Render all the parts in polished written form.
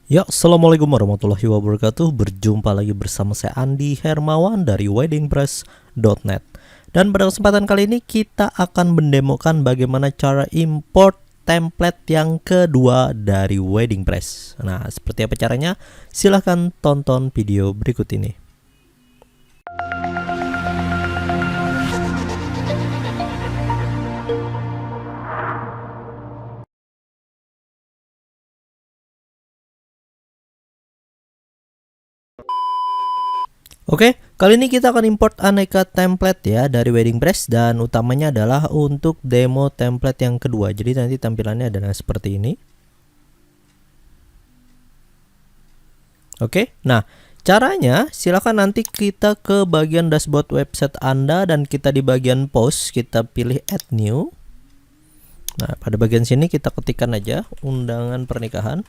Ya, assalamualaikum warahmatullahi wabarakatuh. Berjumpa lagi bersama saya Andi Hermawan dari weddingpress.net. Dan pada kesempatan kali ini kita akan mendemokan bagaimana cara import template yang kedua dari WeddingPress. Nah, seperti apa caranya? Silahkan tonton video berikut ini. Oke, kali ini kita akan import aneka template ya dari WeddingPress, dan utamanya adalah untuk demo template yang kedua. Jadi nanti tampilannya adalah seperti ini. Oke, nah caranya silakan nanti kita ke bagian dashboard website Anda dan kita di bagian post kita pilih add new. Nah, pada bagian sini kita ketikkan aja undangan pernikahan.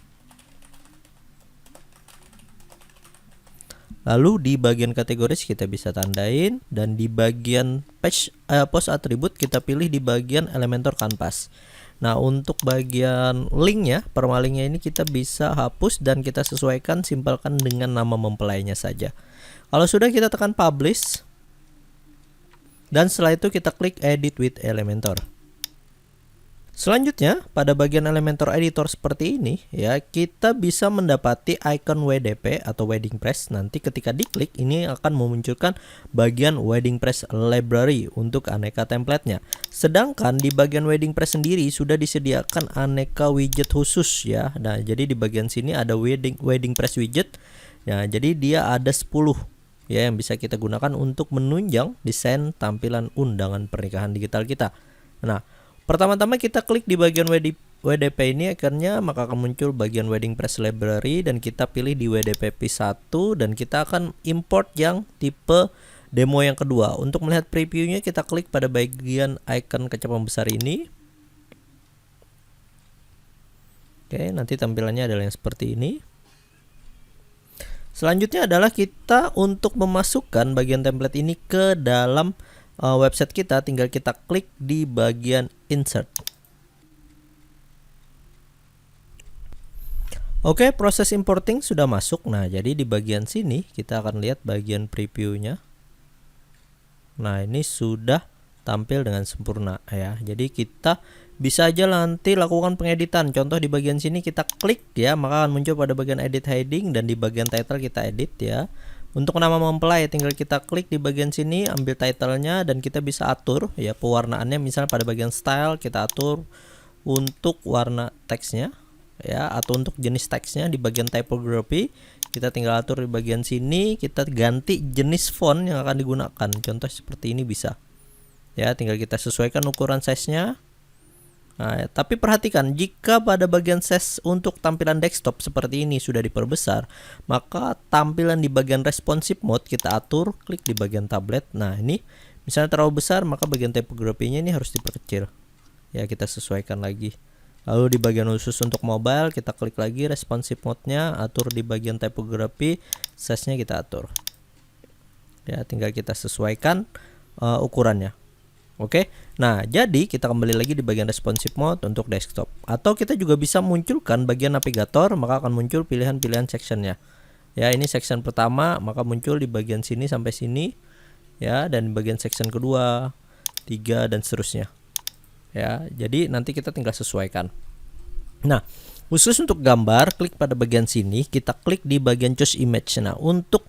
Lalu di bagian kategoris kita bisa tandain, dan di bagian page post attribute kita pilih di bagian Elementor Canvas. Nah, untuk bagian linknya, permalingnya ini kita bisa hapus dan kita sesuaikan, simpelkan dengan nama mempelainya saja. Kalau sudah, kita tekan publish, dan setelah itu kita klik edit with Elementor. Selanjutnya, pada bagian Elementor Editor seperti ini ya, kita bisa mendapati icon WDP atau WeddingPress. Nanti ketika diklik, ini akan memunculkan bagian WeddingPress Library untuk aneka templatenya. Sedangkan di bagian WeddingPress sendiri sudah disediakan aneka widget khusus ya. Nah, jadi di bagian sini ada WeddingPress widget. Ya, jadi dia ada 10 ya yang bisa kita gunakan untuk menunjang desain tampilan undangan pernikahan digital kita. Nah, pertama-tama kita klik di bagian WDP ini ikonnya, maka akan muncul bagian WeddingPress Library dan kita pilih di WDP P1 dan kita akan import yang tipe demo yang kedua. Untuk melihat previewnya kita klik pada bagian icon kaca pembesar ini. Oke, nanti tampilannya adalah yang seperti ini. Selanjutnya adalah kita untuk memasukkan bagian template ini ke dalam website kita, tinggal kita klik di bagian insert. Oke, proses importing sudah masuk. Nah, jadi di bagian sini kita akan lihat bagian previewnya. Nah, ini sudah tampil dengan sempurna ya. Jadi kita bisa aja nanti lakukan pengeditan. Contoh di bagian sini kita klik ya, maka akan muncul pada bagian edit heading, dan di bagian title kita edit ya. Untuk nama mempelai tinggal kita klik di bagian sini, ambil titlenya, dan kita bisa atur ya pewarnaannya. Misalnya pada bagian style kita atur untuk warna teksnya ya, atau untuk jenis teksnya di bagian typography kita tinggal atur di bagian sini. Kita ganti jenis font yang akan digunakan. Contoh seperti ini bisa ya, tinggal kita sesuaikan ukuran size-nya. Nah, tapi perhatikan, jika pada bagian size untuk tampilan desktop seperti ini sudah diperbesar, maka tampilan di bagian responsive mode kita atur, klik di bagian tablet. Nah, ini misalnya terlalu besar, maka bagian typography-nya ini harus diperkecil. Ya, kita sesuaikan lagi. Lalu di bagian khusus untuk mobile, kita klik lagi responsive mode-nya, atur di bagian typography, size-nya kita atur. Ya, tinggal kita sesuaikan ukurannya. Oke, nah jadi kita kembali lagi di bagian responsive mode untuk desktop. Atau kita juga bisa munculkan bagian navigator, maka akan muncul pilihan-pilihan sectionnya. Ya, ini section pertama, maka muncul di bagian sini sampai sini. Ya, dan di bagian section kedua, 3, dan seterusnya. Ya, jadi nanti kita tinggal sesuaikan. Nah, khusus untuk gambar, klik pada bagian sini, kita klik di bagian choose image. Nah, untuk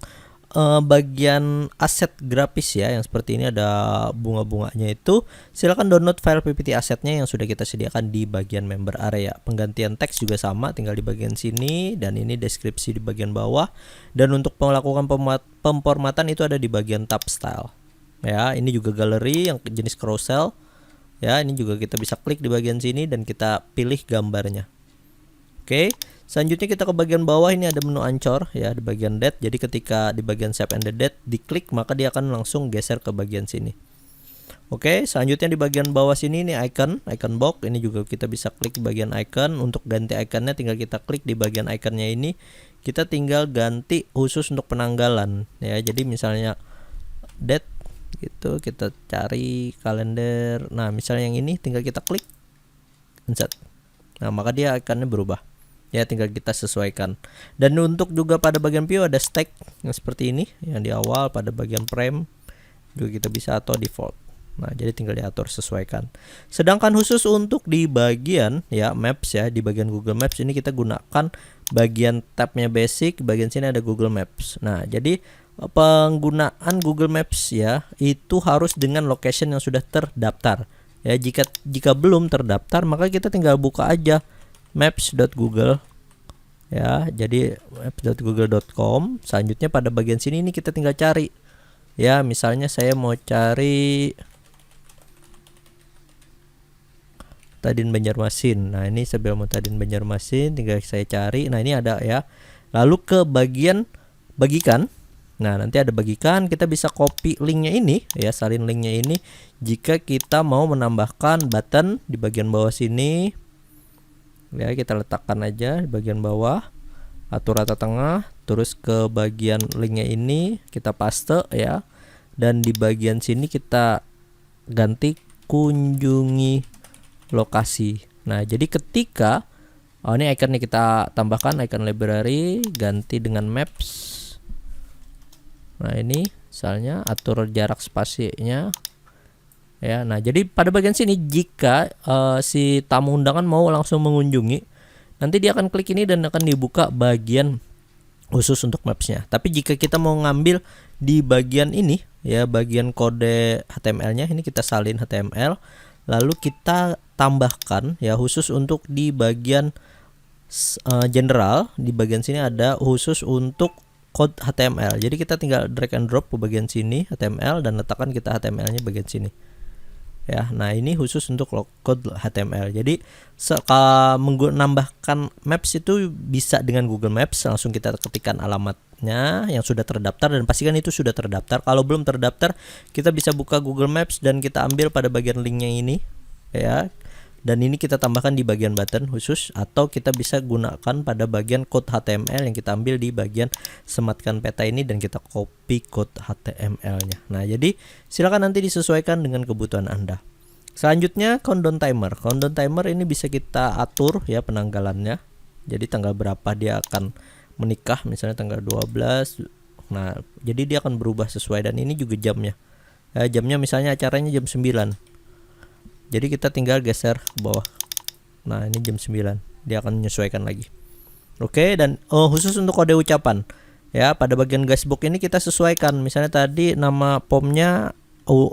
bagian aset grafis ya, yang seperti ini ada bunga-bunganya itu, silakan download file PPT asetnya yang sudah kita sediakan di bagian member area. Penggantian teks juga sama, tinggal di bagian sini, dan ini deskripsi di bagian bawah. Dan untuk melakukan pemformatan itu ada di bagian tab style. Ya, ini juga galeri yang jenis carousel. Ya, ini juga kita bisa klik di bagian sini dan kita pilih gambarnya. Oke, selanjutnya kita ke bagian bawah, ini ada menu ancor ya di bagian date. Jadi ketika di bagian save and the date diklik, maka dia akan langsung geser ke bagian sini. Oke, selanjutnya di bagian bawah sini ini icon box. Ini juga kita bisa klik di bagian icon. Untuk ganti iconnya tinggal kita klik di bagian iconnya ini. Kita tinggal ganti khusus untuk penanggalan ya. Jadi misalnya date gitu, kita cari kalender. Nah, misalnya yang ini tinggal kita klik insert. Nah, maka dia iconnya berubah. Ya, tinggal kita sesuaikan. Dan untuk juga pada bagian view ada stack yang seperti ini, yang di awal pada bagian frame juga kita bisa atau default. Nah, jadi tinggal diatur sesuaikan. Sedangkan khusus untuk di bagian ya Maps ya, di bagian Google Maps ini kita gunakan bagian tabnya basic, bagian sini ada Google Maps. Nah, jadi penggunaan Google Maps ya itu harus dengan location yang sudah terdaftar. Ya, jika belum terdaftar maka kita tinggal buka aja maps.google ya, jadi maps.google.com. Selanjutnya pada bagian sini ini kita tinggal cari ya, misalnya saya mau cari Tadin Banjarmasin. Nah, ini sambil mau Tadin Banjarmasin tinggal saya cari. Nah, ini ada ya, lalu ke bagian bagikan. Nah, nanti ada bagikan, kita bisa copy linknya ini ya, salin linknya ini jika kita mau menambahkan button di bagian bawah sini. Ya, kita letakkan aja di bagian bawah, atur rata tengah, terus ke bagian linknya ini kita paste ya, dan di bagian sini kita ganti kunjungi lokasi. Nah, jadi ketika ini ikonnya kita tambahkan icon library, ganti dengan maps. Nah, ini misalnya atur jarak spasinya. Ya, nah jadi pada bagian sini jika si tamu undangan mau langsung mengunjungi, nanti dia akan klik ini dan akan dibuka bagian khusus untuk mapsnya. Tapi jika kita mau ngambil di bagian ini ya, bagian kode HTML-nya ini kita salin HTML, lalu kita tambahkan ya khusus untuk di bagian general. Di bagian sini ada khusus untuk code HTML. Jadi kita tinggal drag and drop ke bagian sini HTML dan letakkan kita HTML-nya bagian sini. Ya, nah ini khusus untuk code HTML. Jadi menambahkan maps itu bisa dengan Google Maps, langsung kita ketikkan alamatnya yang sudah terdaftar dan pastikan itu sudah terdaftar. Kalau belum terdaftar, kita bisa buka Google Maps dan kita ambil pada bagian linknya ini ya. Dan ini kita tambahkan di bagian button khusus, atau kita bisa gunakan pada bagian code HTML yang kita ambil di bagian sematkan peta ini dan kita copy code HTML-nya. Nah, jadi silakan nanti disesuaikan dengan kebutuhan Anda. Selanjutnya countdown timer. Countdown timer ini bisa kita atur ya penanggalannya. Jadi tanggal berapa dia akan menikah, misalnya tanggal 12. Nah, jadi dia akan berubah sesuai, dan ini juga jamnya. Ya, jamnya misalnya acaranya jam 9. Jadi kita tinggal geser ke bawah. Nah, ini jam 9. Dia akan menyesuaikan lagi. Oke, dan khusus untuk kode ucapan. Ya, pada bagian guestbook ini kita sesuaikan. Misalnya tadi nama pomnya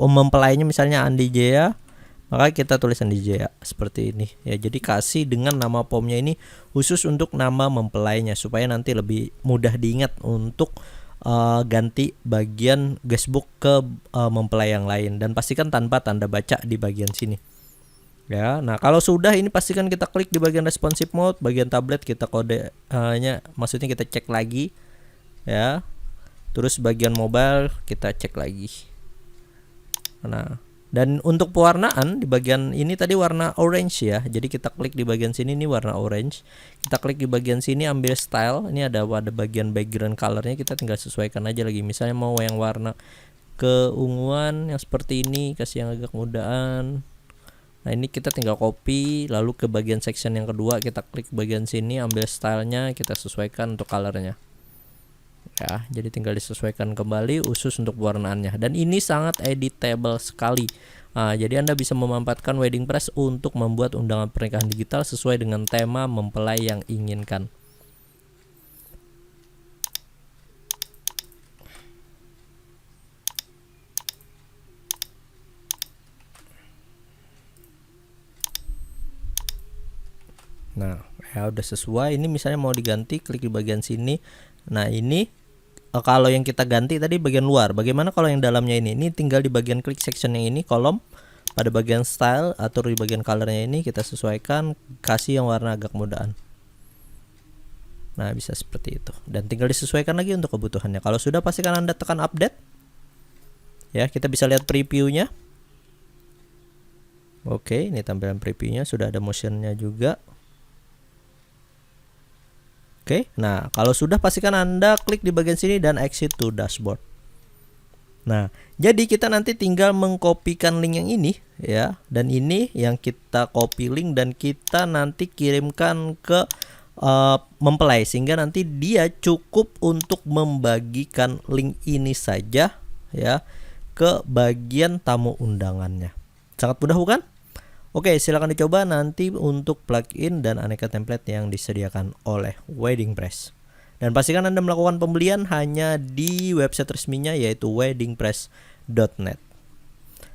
mempelainya misalnya Andi Jaya, maka kita tulis Andi Jaya seperti ini. Ya, jadi kasih dengan nama pomnya ini khusus untuk nama mempelainya supaya nanti lebih mudah diingat untuk ganti bagian guestbook ke mempelai yang lain, dan pastikan tanpa tanda baca di bagian sini ya. Nah, kalau sudah ini pastikan kita klik di bagian responsive mode, bagian tablet kita kode nya maksudnya kita cek lagi ya, terus bagian mobile kita cek lagi. Nah, dan untuk pewarnaan di bagian ini tadi warna orange ya. Jadi kita klik di bagian sini, ini warna orange. Kita klik di bagian sini, ambil style. Ini ada bagian background colornya, kita tinggal sesuaikan aja lagi. Misalnya mau yang warna keunguan yang seperti ini, kasih yang agak mudaan. Nah, ini kita tinggal copy, lalu ke bagian section yang kedua kita klik bagian sini, ambil stylenya, kita sesuaikan untuk colornya. Ya, jadi tinggal disesuaikan kembali khusus untuk pewarnaannya, dan ini sangat editable sekali. Nah, jadi Anda bisa memanfaatkan wedding press untuk membuat undangan pernikahan digital sesuai dengan tema mempelai yang inginkan. Nah, ya udah sesuai. Ini misalnya mau diganti, klik di bagian sini. Nah, ini kalau yang kita ganti tadi bagian luar. Bagaimana kalau yang dalamnya ini? Ini tinggal di bagian klik section yang ini, kolom, pada bagian style, atur di bagian colornya ini, kita sesuaikan, kasih yang warna agak mudaan. Nah, bisa seperti itu. Dan tinggal disesuaikan lagi untuk kebutuhannya. Kalau sudah, pastikan Anda tekan update. Ya, kita bisa lihat previewnya. Oke, ini tampilan previewnya, sudah ada motionnya juga. Oke, nah kalau sudah pastikan Anda klik di bagian sini dan exit to dashboard. Nah, jadi kita nanti tinggal mengkopikan link yang ini ya, dan ini yang kita copy link dan kita nanti kirimkan ke mempelai, sehingga nanti dia cukup untuk membagikan link ini saja ya ke bagian tamu undangannya. Sangat mudah bukan? Oke, silakan dicoba nanti untuk plugin dan aneka template yang disediakan oleh WeddingPress. Dan pastikan Anda melakukan pembelian hanya di website resminya yaitu weddingpress.net.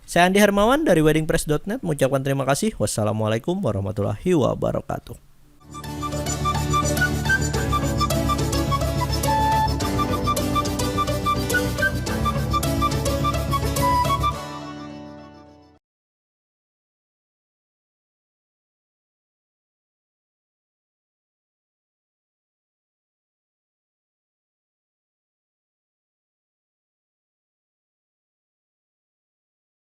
Saya Andi Hermawan dari weddingpress.net mengucapkan terima kasih. Wassalamualaikum warahmatullahi wabarakatuh.